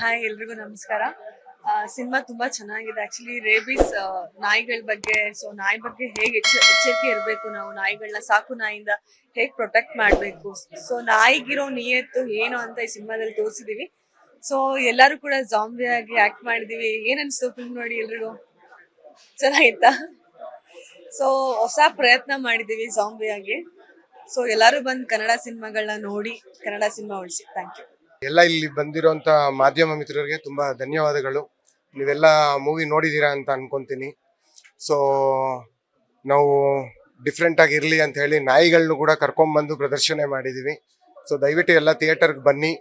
Hi ಎಲ್ರಿಗೂ ನಮಸ್ಕಾರ. Cinema ತುಂಬಾ ಚೆನ್ನಾಗಿದೆ. ಆಕ್ಚುಲಿ ರೇಬಿಸ್ ನಾಯಿಗಳ ಬಗ್ಗೆ, ಸೊ ನಾಯಿ ಬಗ್ಗೆ ಹೇಗೆ ಎಚ್ಚರಿಕೆ ಇರಬೇಕು, ನಾವು ನಾಯಿಗಳನ್ನ ಸಾಕು ನಾಯಿಯಿಂದ ಹೇಗೆ ಪ್ರೊಟೆಕ್ಟ್ ಮಾಡಬೇಕು, ಸೊ ನಾಯಿಗಿರೋ ನಿಯತ್ತು ಏನು ಅಂತ ಈ ಸಿನಿಮಾದಲ್ಲಿ ತೋರಿಸಿದೀವಿ. ಸೊ ಎಲ್ಲರೂ ಕೂಡ ಜಾಂಬಿ ಆಗಿ ಆಕ್ಟ್ ಮಾಡಿದೀವಿ. ಏನ್ ಅನ್ಸ್ತು ಫಿಲ್ಮ್ ನೋಡಿ ಎಲ್ರಿಗೂ? ಚೆನ್ನಾಗಿತ್ತಾ? ಸೊ ಹೊಸ ಪ್ರಯತ್ನ ಮಾಡಿದೀವಿ ಜಾಂಬಿ ಆಗಿ. ಸೊ ಎಲ್ಲರೂ ಬಂದು ಕನ್ನಡ ಸಿನಿಮಾಗಳನ್ನ ನೋಡಿ ಕನ್ನಡ ಸಿನಿಮಾ ಉಳಿಸಿ. Thank you. ಎಲ್ಲ ಇಲ್ಲಿ ಬಂದಿರೋಂಥ ಮಾಧ್ಯಮ ಮಿತ್ರರಿಗೆ ತುಂಬ ಧನ್ಯವಾದಗಳು. ನೀವೆಲ್ಲ ಮೂವಿ ನೋಡಿದ್ದೀರಾ ಅಂತ ಅನ್ಕೊಂತೀನಿ. ಸೊ ನಾವು ಡಿಫ್ರೆಂಟ್ ಆಗಿರಲಿ ಅಂತ ಹೇಳಿ ನಾಯಿಗಳನ್ನೂ ಕೂಡ ಕರ್ಕೊಂಡ್ಬಂದು ಪ್ರದರ್ಶನ ಮಾಡಿದ್ದೀವಿ. ಸೊ ದಯವಿಟ್ಟು ಎಲ್ಲ ಥಿಯೇಟರ್ಗೆ ಬನ್ನಿ.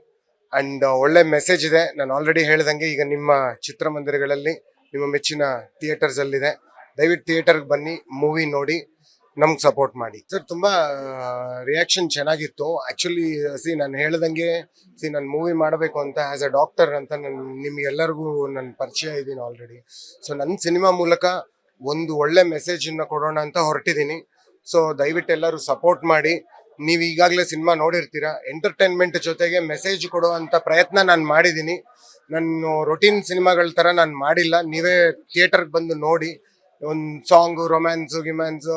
ಆ್ಯಂಡ್ ಒಳ್ಳೆ ಮೆಸೇಜ್ ಇದೆ. ನಾನು ಆಲ್ರೆಡಿ ಹೇಳ್ದಂಗೆ ಈಗ ನಿಮ್ಮ ಚಿತ್ರಮಂದಿರಗಳಲ್ಲಿ ನಿಮ್ಮ ಮೆಚ್ಚಿನ ಥಿಯೇಟರ್ಸಲ್ಲಿದೆ. ದಯವಿಟ್ಟು ಥಿಯೇಟರ್ಗೆ ಬನ್ನಿ, ಮೂವಿ ನೋಡಿ, ನಮ್ಗೆ ಸಪೋರ್ಟ್ ಮಾಡಿ. ಸರ್ ತುಂಬ ರಿಯಾಕ್ಷನ್ ಚೆನ್ನಾಗಿತ್ತು. ಆ್ಯಕ್ಚುಲಿ ನಾನು ಹೇಳ್ದಂಗೆ ನಾನು ಮೂವಿ ಮಾಡಬೇಕು ಅಂತ ಆ್ಯಸ್ ಅ ಡಾಕ್ಟರ್ ಅಂತ ನಿಮ್ಗೆಲ್ಲರಿಗೂ ನನ್ನ ಪರಿಚಯ ಇದ್ದೀನಿ ಆಲ್ರೆಡಿ. ಸೊ ನನ್ನ ಸಿನಿಮಾ ಮೂಲಕ ಒಂದು ಒಳ್ಳೆ ಮೆಸೇಜನ್ನು ಕೊಡೋಣ ಅಂತ ಹೊರಟಿದ್ದೀನಿ. ಸೊ ದಯವಿಟ್ಟು ಎಲ್ಲರೂ ಸಪೋರ್ಟ್ ಮಾಡಿ. ನೀವು ಈಗಾಗಲೇ ಸಿನಿಮಾ ನೋಡಿರ್ತೀರ. ಎಂಟರ್ಟೈನ್ಮೆಂಟ್ ಜೊತೆಗೆ ಮೆಸೇಜ್ ಕೊಡೋ ಅಂಥ ಪ್ರಯತ್ನ ನಾನು ಮಾಡಿದ್ದೀನಿ. ನಾನು ರೊಟೀನ್ ಸಿನಿಮಾಗಳ ಥರ ನಾನು ಮಾಡಿಲ್ಲ. ನೀವೇ ಥಿಯೇಟರ್ಗೆ ಬಂದು ನೋಡಿ. ಒಂದು ಸಾಂಗು, ರೊಮ್ಯಾನ್ಸು, ಗಿಮ್ಯಾನ್ಸು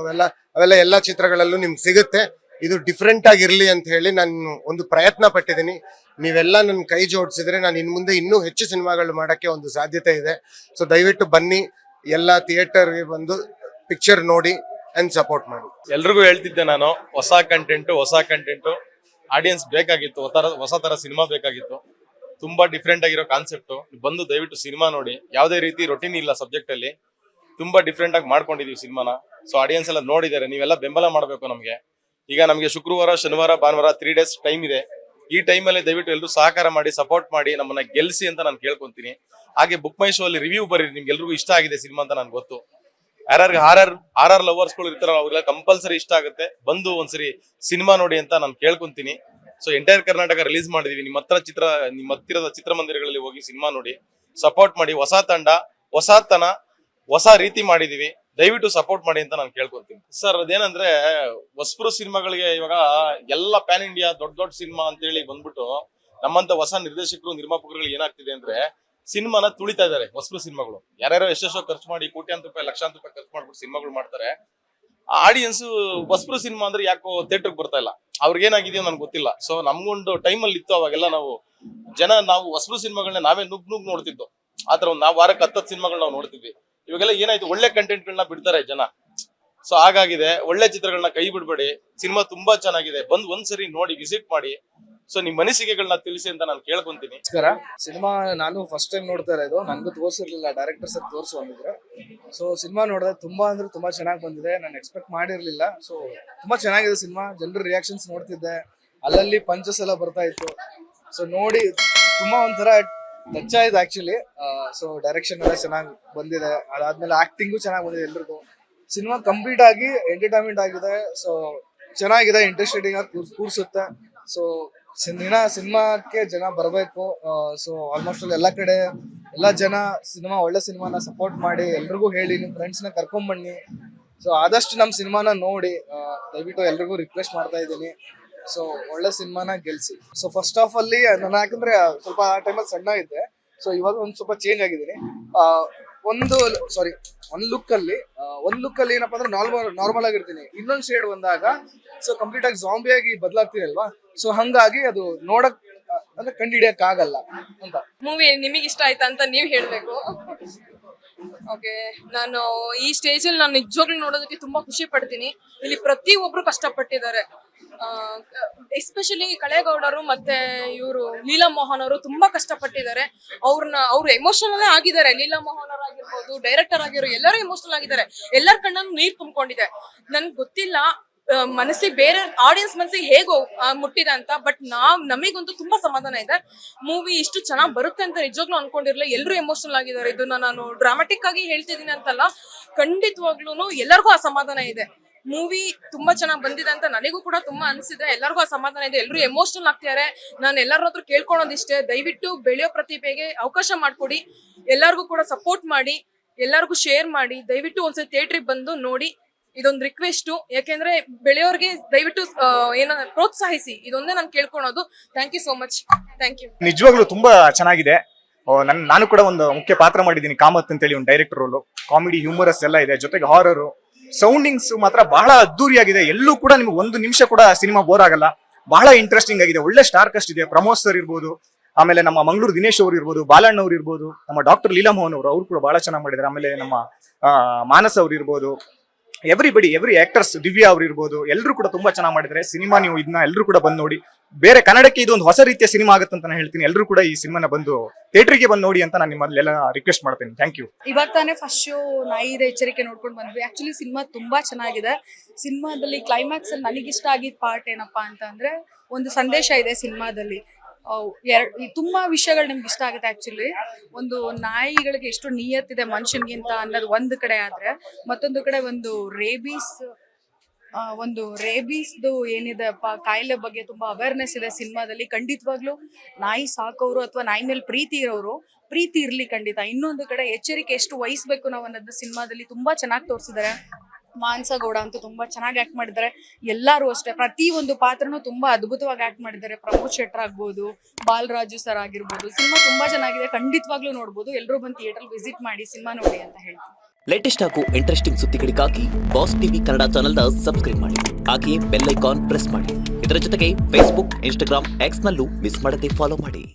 ಅವೆಲ್ಲ ಎಲ್ಲ ಚಿತ್ರಗಳಲ್ಲೂ ನಿಮ್ಗೆ ಸಿಗುತ್ತೆ. ಇದು ಡಿಫ್ರೆಂಟ್ ಆಗಿರಲಿ ಅಂತ ಹೇಳಿ ನಾನು ಒಂದು ಪ್ರಯತ್ನ ಪಟ್ಟಿದ್ದೀನಿ. ನೀವೆಲ್ಲ ನನ್ನ ಕೈ ಜೋಡಿಸಿದ್ರೆ ನಾನು ಇನ್ನು ಮುಂದೆ ಇನ್ನೂ ಹೆಚ್ಚು ಸಿನಿಮಾಗಳು ಮಾಡೋಕ್ಕೆ ಒಂದು ಸಾಧ್ಯತೆ ಇದೆ. ಸೊ ದಯವಿಟ್ಟು ಬನ್ನಿ, ಎಲ್ಲ ಥಿಯೇಟರ್ಗೆ ಬಂದು ಪಿಕ್ಚರ್ ನೋಡಿ ಅಂಡ್ ಸಪೋರ್ಟ್ ಮಾಡಿ. ಎಲ್ರಿಗೂ ಹೇಳ್ತಿದ್ದೆ ನಾನು, ಹೊಸ ಕಂಟೆಂಟು ಆಡಿಯನ್ಸ್ ಬೇಕಾಗಿತ್ತು. ಹೊಸ ತರ ಸಿನಿಮಾ ಬೇಕಾಗಿತ್ತು. ತುಂಬಾ ಡಿಫ್ರೆಂಟ್ ಆಗಿರೋ ಕಾನ್ಸೆಪ್ಟು. ಬಂದು ದಯವಿಟ್ಟು ಸಿನಿಮಾ ನೋಡಿ. ಯಾವುದೇ ರೀತಿ ರೊಟೀನ್ ಇಲ್ಲ ಸಬ್ಜೆಕ್ಟ್ ಅಲ್ಲಿ. ತುಂಬಾ ಡಿಫ್ರೆಂಟ್ ಆಗಿ ಮಾಡ್ಕೊಂಡಿದೀವಿ ಸಿನಿಮಾನ. ಸೊ ಆಡಿಯನ್ಸ್ ಎಲ್ಲ ನೋಡಿದ್ದಾರೆ. ನೀವೆಲ್ಲ ಬೆಂಬಲ ಮಾಡಬೇಕು ನಮಗೆ. ಈಗ ನಮಗೆ ಶುಕ್ರವಾರ, ಶನಿವಾರ, ಭಾನುವಾರ 3 days ಟೈಮ್ ಇದೆ. ಈ ಟೈಮಲ್ಲಿ ದಯವಿಟ್ಟು ಎಲ್ಲರೂ ಸಹಕಾರ ಮಾಡಿ, ಸಪೋರ್ಟ್ ಮಾಡಿ, ನಮ್ಮನ್ನ ಗೆಲ್ಸಿ ಅಂತ ನಾನು ಕೇಳ್ಕೊಂತೀನಿ. ಹಾಗೆ ಬುಕ್ ಮೈ ಶೋ ಅಲ್ಲಿ ರಿವ್ಯೂ ಬರೀರಿ. ನಿಮ್ಗೆ ಎಲ್ರಿಗೂ ಇಷ್ಟ ಆಗಿದೆ ಸಿನಿಮಾ ಅಂತ ನನ್ಗೆ ಗೊತ್ತು. ಯಾರ್ಯಾರಿಗೆ ಆರ್ ಲವರ್ಸ್ಗಳು ಇರ್ತಾರಲ್ಲ ಅವ್ರಿಗೆಲ್ಲ ಕಂಪಲ್ಸರಿ ಇಷ್ಟ ಆಗುತ್ತೆ. ಬಂದು ಒಂದ್ಸರಿ ಸಿನಿಮಾ ನೋಡಿ ಅಂತ ನಾನು ಕೇಳ್ಕೊಂತೀನಿ. ಸೊ ಎಂಟೈರ್ ಕರ್ನಾಟಕ ರಿಲೀಸ್ ಮಾಡಿದೀವಿ. ನಿಮ್ಮ ಹತ್ತಿರದ ಚಿತ್ರಮಂದಿರಗಳಲ್ಲಿ ಹೋಗಿ ಸಿನಿಮಾ ನೋಡಿ, ಸಪೋರ್ಟ್ ಮಾಡಿ. ಹೊಸ ತಂಡ, ಹೊಸತನ, ಹೊಸ ರೀತಿ ಮಾಡಿದೀವಿ. ದಯವಿಟ್ಟು ಸಪೋರ್ಟ್ ಮಾಡಿ ಅಂತ ನಾನು ಕೇಳ್ಕೊಂತೀನಿ. ಸರ್ ಅದೇನಂದ್ರೆ, ಹೊಸಬ್ರು ಸಿನಿಮಾಗಳಿಗೆ ಇವಾಗ ಎಲ್ಲ ಪ್ಯಾನ್ ಇಂಡಿಯಾ ದೊಡ್ಡ ಸಿನಿಮಾ ಅಂತ ಹೇಳಿ ಬಂದ್ಬಿಟ್ಟು ನಮ್ಮಂತ ಹೊಸ ನಿರ್ದೇಶಕರು, ನಿರ್ಮಾಪಕರುಗಳು ಏನಾಗ್ತಿದೆ ಅಂದ್ರೆ ಸಿನಿಮಾನ ತುಳಿತಾ ಇದಾರೆ. ಹೊಸಬ್ರು ಸಿನಿಮಾಗಳು ಯಾರ್ಯಾರೋ ಎಷ್ಟೆಷ್ಟೋ ಖರ್ಚು ಮಾಡಿ ಕೋಟ್ಯಾಂತರ ರೂಪಾಯಿ, ಲಕ್ಷಾಂತರ ರೂಪಾಯಿ ಖರ್ಚು ಮಾಡ್ಬಿಟ್ಟು ಸಿನಿಮಾಗಳು ಮಾಡ್ತಾರೆ. ಆಡಿಯನ್ಸ್ ಹೊಸಬ್ರು ಸಿನಿಮಾ ಅಂದ್ರೆ ಯಾಕೋ ಥಿಯೇಟರ್ಗೆ ಬರ್ತಾ ಇಲ್ಲ. ಅವ್ರಿಗೆ ಏನಾಗಿದೆಯೋ ನನ್ಗೆ ಗೊತ್ತಿಲ್ಲ. ಸೊ ನಮ್ಗೊಂದು ಟೈಮಲ್ಲಿ ಇತ್ತು ಅವಾಗೆಲ್ಲ ನಾವು ಹೊಸಬ್ರು ಸಿನಿಮಾಗಳನ್ನ ನಾವೇ ನುಗ್ ನೋಡ್ತಿದ್ದು. ಆತರ ನಾವು ವಾರಕ್ಕೆ 10 ಸಿನಿಮಾಗಳು ನಾವು ನೋಡ್ತಿದ್ವಿ. ಇವಾಗೆಲ್ಲ ಏನಾಯ್ತು, ಒಳ್ಳೆ ಕಂಟೆಂಟ್ಗಳನ್ನ ಬಿಡ್ತಾರೆ ಜನ. ಸೊ ಹಾಗಾಗಿದೆ, ಒಳ್ಳೆ ಚಿತ್ರಗಳನ್ನ ಕೈ ಬಿಡ್ಬೇಡಿ. ಸಿನಿಮಾ ತುಂಬಾ ಚೆನ್ನಾಗಿದೆ. ಬಂದು ಒಂದ್ಸರಿ ನೋಡಿ, ವಿಸಿಟ್ ಮಾಡಿ. ಸೊ ನಿಮ್ ಮನಸ್ಸಿಗೆಗಳನ್ನ ತಿಳಿಸಿ ಅಂತ ನಾನು ಕೇಳ್ಕೊಂತೀನಿ. ನಮಸ್ಕಾರ. ಸಿನಿಮಾ ನಾನು ಫಸ್ಟ್ ಟೈಮ್ ನೋಡ್ತಾ ಇರೋದು. ನನ್ಗೂ ತೋರಿಸಿರ್ಲಿಲ್ಲ, ಡೈರೆಕ್ಟರ್ ಸರ್ ತೋರಿಸು ಅಂದಿದ್ರು. ಸೊ ಸಿನಿಮಾ ನೋಡಿದ್ರೆ ತುಂಬಾ ಚೆನ್ನಾಗಿ ಬಂದಿದೆ. ನಾನು ಎಕ್ಸ್ಪೆಕ್ಟ್ ಮಾಡಿರ್ಲಿಲ್ಲ. ಸೊ ತುಂಬಾ ಚೆನ್ನಾಗಿದೆ ಸಿನಿಮಾ. ಜನರ ರಿಯಾಕ್ಷನ್ಸ್ ನೋಡ್ತಿದ್ದೆ, ಅಲ್ಲಲ್ಲಿ ಪಂಚಸ್ ಎಲ್ಲ ಬರ್ತಾ ಇತ್ತು. ಸೊ ನೋಡಿ ತುಂಬಾ ಒಂಥರ ಟಚ್ ಆಯ್ತು ಆಕ್ಚುಲಿ. ಸೊ ಡೈರೆಕ್ಷನ್ ಎಲ್ಲ ಚೆನ್ನಾಗಿ ಬಂದಿದೆ. ಅದಾದ್ಮೇಲೆ ಆಕ್ಟಿಂಗು ಚೆನ್ನಾಗಿ ಬಂದಿದೆ ಎಲ್ರಿಗೂ. ಸಿನಿಮಾ ಕಂಪ್ಲೀಟ್ ಆಗಿ ಎಂಟರ್ಟೈನ್ಮೆಂಟ್ ಆಗಿದೆ. ಸೊ ಚೆನ್ನಾಗಿದೆ, ಇಂಟ್ರೆಸ್ಟಿಂಗ್ ಆಗಿ ಕೂರ್ಸುತ್ತೆ. ಸೊ ಸಿನಿಮಾಕ್ಕೆ ಜನ ಬರಬೇಕು. ಸೊ ಆಲ್ಮೋಸ್ಟ್ ಎಲ್ಲ ಕಡೆ ಎಲ್ಲ ಜನ ಒಳ್ಳೆ ಸಿನಿಮಾನ ಸಪೋರ್ಟ್ ಮಾಡಿ, ಎಲ್ರಿಗೂ ಹೇಳಿ, ನಿಮ್ಮ ಫ್ರೆಂಡ್ಸ್ನ ಕರ್ಕೊಂಬನ್ನಿ. ಸೊ ಆದಷ್ಟು ನಮ್ಮ ಸಿನಿಮಾನ ನೋಡಿ. ದಯವಿಟ್ಟು ಎಲ್ರಿಗೂ ರಿಕ್ವೆಸ್ಟ್ ಮಾಡ್ತಾ ಇದ್ದೀನಿ. ಸೊ ಒಳ್ಳೆ ಸಿನಿಮಾನ ಗೆಲ್ಸಿ. ಸೊ ಫಸ್ಟ್ ಹಾಫ್ ಅಲ್ಲಿ ನಾನು, ಯಾಕಂದ್ರೆ ಸ್ವಲ್ಪ ಆ ಟೈಮಲ್ಲಿ ಸಣ್ಣ ಇದ್ದೆ. ಸೊ ಇವಾಗ ಒಂದು ಸ್ವಲ್ಪ ಚೇಂಜ್ ಆಗಿದ್ದೀನಿ. ಒಂದು ಲುಕ್ ಅಲ್ಲಿ ಏನಪ್ಪಾ ಅಂದ್ರೆ ನಾರ್ಮಲ್ ಆಗಿರ್ತೀನಿ. ಇನ್ನೊಂದು ಶೇಡ್ ಬಂದಾಗ ಸೊ ಕಂಪ್ಲೀಟ್ ಆಗಿ ಜಾಂಬಿ ಆಗಿ ಬದಲಾಗ್ತೀನಿ ಅಲ್ವಾ. ಸೊ ಹಂಗಾಗಿ ಅದು ನೋಡಕ್ ಅಂದ್ರೆ ಕಂಡು ಹಿಡಿಯಕ್ ಆಗಲ್ಲ ಅಂತ. ಮೂವಿ ನಿಮಗೆ ಇಷ್ಟ ಆಯ್ತಾ ಅಂತ ನೀವ್ ಹೇಳ್ಬೇಕು. ಓಕೆ, ನಾನು ಈ ಸ್ಟೇಜ್ ಅಲ್ಲಿ ನಾನು ನಿಜವಾಗ್ಲೂ ನೋಡೋದಕ್ಕೆ ತುಂಬಾ ಖುಷಿ ಪಡ್ತೀನಿ. ಇಲ್ಲಿ ಪ್ರತಿಯೊಬ್ರು ಕಷ್ಟಪಟ್ಟಿದ್ದಾರೆ. ಎಸ್ಪೆಷಲಿ ಕಳೇಗೌಡರು ಮತ್ತೆ ಇವರು ಲೀಲಾ ಮೋಹನ್ ಅವರು ತುಂಬಾ ಕಷ್ಟಪಟ್ಟಿದ್ದಾರೆ. ಅವ್ರು ಎಮೋಷನಲ್ ಆಗಿದ್ದಾರೆ. ಲೀಲಾ ಮೋಹನ್ ಅವರಾಗಿರ್ಬೋದು, ಡೈರೆಕ್ಟರ್ ಆಗಿರೋ ಎಲ್ಲರೂ ಎಮೋಷನಲ್ ಆಗಿದ್ದಾರೆ. ಎಲ್ಲರ ಕಣ್ಣನ್ನು ನೀರ್ ತುಂಬಿಕೊಂಡಿದೆ. ನನ್ಗೆ ಗೊತ್ತಿಲ್ಲ ಮನಸ್ಸಿಗೆ, ಬೇರೆ ಆಡಿಯನ್ಸ್ ಮನಸ್ಸಿಗೆ ಹೇಗೋ ಮುಟ್ಟಿದೆ ಅಂತ. ಬಟ್ ನಮಗಂತೂ ತುಂಬಾ ಸಮಾಧಾನ ಇದೆ. ಮೂವಿ ಇಷ್ಟು ಚೆನ್ನಾಗಿ ಬರುತ್ತೆ ಅಂತ ನಿಜವಾಗ್ಲೂ ಅನ್ಕೊಂಡಿರ್ಲಿಲ್ಲ. ಎಲ್ಲರೂ ಎಮೋಷನಲ್ ಆಗಿದ್ದಾರೆ. ಇದನ್ನ ನಾನು ಡ್ರಾಮಾಟಿಕ್ ಆಗಿ ಹೇಳ್ತಿದ್ದೀನಿ ಅಂತಲ್ಲ, ಖಂಡಿತವಾಗ್ಲೂ ಎಲ್ಲರಿಗೂ ಆ ಸಮಾಧಾನ ಇದೆ. ಮೂವಿ ತುಂಬಾ ಚೆನ್ನಾಗಿ ಬಂದಿದೆ ಅಂತ ನನಗೂ ಕೂಡ ತುಂಬಾ ಅನ್ಸಿದೆ. ಎಲ್ಲರಿಗೂ ಆ ಸಮಾಧಾನ ಇದೆ. ಎಲ್ಲರೂ ಎಮೋಷನಲ್ ಆಗ್ತಿದ್ದಾರೆ. ನಾನು ಎಲ್ಲರ ಹತ್ರ ಕೇಳ್ಕೊಳೋದಿಷ್ಟೇ, ದಯವಿಟ್ಟು ಬೆಳೆಯೋ ಪ್ರತಿಭೆಗೆ ಅವಕಾಶ ಮಾಡ್ಕೊಡಿ. ಎಲ್ಲರಿಗೂ ಕೂಡ ಸಪೋರ್ಟ್ ಮಾಡಿ, ಎಲ್ಲರಿಗೂ ಶೇರ್ ಮಾಡಿ. ದಯವಿಟ್ಟು ಒಂದ್ಸರಿ ಥಿಯೇಟ್ರಿಗೆ ಬಂದು ನೋಡಿ. ಇದೊಂದು ರಿಕ್ವೆಸ್ಟ್. ಯಾಕೆಂದ್ರೆ ಬೆಳೆಯೋರ್ಗೆ ದಯವಿಟ್ಟು ಪ್ರೋತ್ಸಾಹಿಸಿ. ಇದೊಂದೇ ನಾನು ಕೇಳ್ಕೊಳೋದು. Thank you so much. Thank you. ನಿಜವಾಗ್ಲೂ ತುಂಬಾ ಚೆನ್ನಾಗಿದೆ. ನಾನು ಕೂಡ ಒಂದು ಮುಖ್ಯ ಪಾತ್ರ ಮಾಡಿದ್ದೀನಿ, ಕಾಮತ್ ಅಂತೇಳಿ ಒಂದು ಡೈರೆಕ್ಟರ್ ರೋಲು. ಕಾಮಿಡಿ, ಹ್ಯೂಮರಸ್ ಎಲ್ಲ ಇದೆ, ಜೊತೆಗೆ ಹಾರರ್. ಸೌಂಡಿಂಗ್ಸ್ ಮಾತ್ರ ಬಹಳ ಅದ್ದೂರಿಯಾಗಿದೆ. ಎಲ್ಲೂ ಕೂಡ ನಿಮ್ಗೆ ಒಂದು ನಿಮಿಷ ಕೂಡ ಸಿನಿಮಾ ಬೋರ್ ಆಗಲ್ಲ. ಬಹಳ ಇಂಟ್ರೆಸ್ಟಿಂಗ್ ಆಗಿದೆ. ಒಳ್ಳೆ ಸ್ಟಾರ್ ಕಾಸ್ಟ್ ಇದೆ. ಪ್ರಮೋದ್ ಸರ್ ಇರ್ಬೋದು, ಆಮೇಲೆ ನಮ್ಮ ಮಂಗಳೂರು ದಿನೇಶ್ ಅವರು ಇರ್ಬೋದು, ಬಾಲಣ್ಣ ಅವ್ರು ಇರ್ಬೋದು, ನಮ್ಮ ಡಾಕ್ಟರ್ ಲೀಲಾ ಮೋಹನ್ ಅವರು ಕೂಡ ಬಹಳ ಚೆನ್ನಾಗಿ ಮಾಡಿದ್ದಾರೆ. ಆಮೇಲೆ ನಮ್ಮ ಮಾನಸ್ ಅವ್ರು ಇರ್ಬೋದು, ಎವ್ರಿ ಆಕ್ಟರ್ಸ್, ದಿವ್ಯಾ ಅವ್ರು ಇರ್ಬೋದು, ಎಲ್ಲರೂ ಕೂಡ ತುಂಬಾ ಚೆನ್ನಾಗಿ ಮಾಡಿದ್ದಾರೆ ಸಿನಿಮಾ. ನೀವು ಇದನ್ನ ಎಲ್ಲರೂ ಕೂಡ ಬಂದು ನೋಡಿ. ಬೇರೆ ಕನ್ನಡಕ್ಕೆ ಇದು ಒಂದು ಹೊಸ ರೀತಿಯ ಸಿನಿಮಾ ಆಗುತ್ತೆ ಅಂತ ನಾನು ಹೇಳ್ತೀನಿ. ಎಲ್ಲರೂ ಕೂಡ ಈ ಸಿನಿಮಾನ ಬಂದು ಥಿಯೇಟರ್ಗೆ ಬಂದು ನೋಡಿ ಅಂತ ನಾನು ನಿಮ್ಮಲ್ಲೆಲ್ಲ ರಿಕ್ವೆಸ್ಟ್ ಮಾಡ್ತೀನಿ. Thank you. ಇವಾಗ ತಾನೇ ಫಸ್ಟ್ ಶೋ ನಾಯಿದ ಎಚ್ಚರಿಕೆ ನೋಡ್ಕೊಂಡು ಬಂದ್ವಿ. ಆಕ್ಚುಲಿ ಸಿನಿಮಾ ತುಂಬಾ ಚೆನ್ನಾಗಿದೆ. ಸಿನಿಮಾದಲ್ಲಿ ಕ್ಲೈಮ್ಯಾಕ್ಸ್ ಅಲ್ಲಿ ನನಗಿಷ್ಟ ಆಗಿದ್ದ ಪಾರ್ಟ್ ಏನಪ್ಪಾ ಅಂತ ಅಂದ್ರೆ, ಒಂದು ಸಂದೇಶ ಇದೆ ಸಿನಿಮಾದಲ್ಲಿ. ತುಂಬಾ ವಿಷಯಗಳು ನಿಮ್ಗೆ ಇಷ್ಟ ಆಗುತ್ತೆ. ಆಕ್ಚುಲಿ ಒಂದು ನಾಯಿಗಳಿಗೆ ಎಷ್ಟು ನಿಯತ್ತಿದೆ ಮನುಷ್ಯನ್ಗಿಂತ ಅನ್ನೋದು ಒಂದು ಕಡೆ ಆದ್ರೆ, ಮತ್ತೊಂದು ಕಡೆ ಒಂದು ರೇಬೀಸ್ದು ಏನಿದೆ ಕಾಯಿಲೆ ಬಗ್ಗೆ ತುಂಬಾ ಅವೇರ್ನೆಸ್ ಇದೆ ಸಿನಿಮಾದಲ್ಲಿ. ಖಂಡಿತವಾಗ್ಲೂ ನಾಯಿ ಸಾಕೋರು ಅಥವಾ ನಾಯಿ ಮೇಲೆ ಪ್ರೀತಿ ಇರೋರು ಪ್ರೀತಿ ಇರ್ಲಿ ಖಂಡಿತ. ಇನ್ನೊಂದು ಕಡೆ ಎಚ್ಚರಿಕೆ ಎಷ್ಟು ವಹಿಸ್ಬೇಕು ನಾವು ಅನ್ನೋದು ಸಿನಿಮಾದಲ್ಲಿ ತುಂಬಾ ಚೆನ್ನಾಗಿ ತೋರಿಸಿದ್ದಾರೆ. ಮಾನಸ ಗೌಡ ಅಂತೂ ತುಂಬಾ ಚೆನ್ನಾಗಿ ಆಕ್ಟ್ ಮಾಡಿದ್ದಾರೆ. ಎಲ್ಲರೂ ಅಷ್ಟೇ, ಪ್ರತಿ ಒಂದು ಪಾತ್ರನೂ ತುಂಬಾ ಅದ್ಭುತವಾಗಿ ಆಕ್ಟ್ ಮಾಡಿದ್ದಾರೆ. ಪ್ರಮೋದ್ ಶೆಟ್ಟರ್ ಆಗ್ಬೋದು, ಬಾಲರಾಜು ಸರ್ ಆಗಿರ್ಬೋದು. ಸಿನಿಮಾ ತುಂಬಾ ಚೆನ್ನಾಗಿದೆ, ಖಂಡಿತವಾಗ್ಲೂ ನೋಡ್ಬೋದು. ಎಲ್ಲರೂ ಬಂದು ಥಿಯೇಟರ್ ವಿಸಿಟ್ ಮಾಡಿ ಸಿನಿಮಾ ನೋಡಿ ಅಂತ ಹೇಳ್ತೀನಿ. ಲೇಟೆಸ್ಟ್ ಹಾಗೂ ಇಂಟ್ರೆಸ್ಟಿಂಗ್ ಸುದ್ದಿಗಳಿಗಾಗಿ ಬಾಸ್ ಟಿವಿ ಕನ್ನಡ ಚಾನೆಲ್ನ ಸಬ್ಸ್ಕ್ರೈಬ್ ಮಾಡಿ. ಹಾಗೆಯೇ ಬೆಲ್ ಐಕಾನ್ ಪ್ರೆಸ್ ಮಾಡಿ. ಇದರ ಜೊತೆಗೆ ಫೇಸ್ಬುಕ್, ಇನ್ಸ್ಟಾಗ್ರಾಮ್, ಎಕ್ಸ್ ನಲ್ಲೂ ಮಿಸ್ ಮಾಡದೆ ಫಾಲೋ ಮಾಡಿ.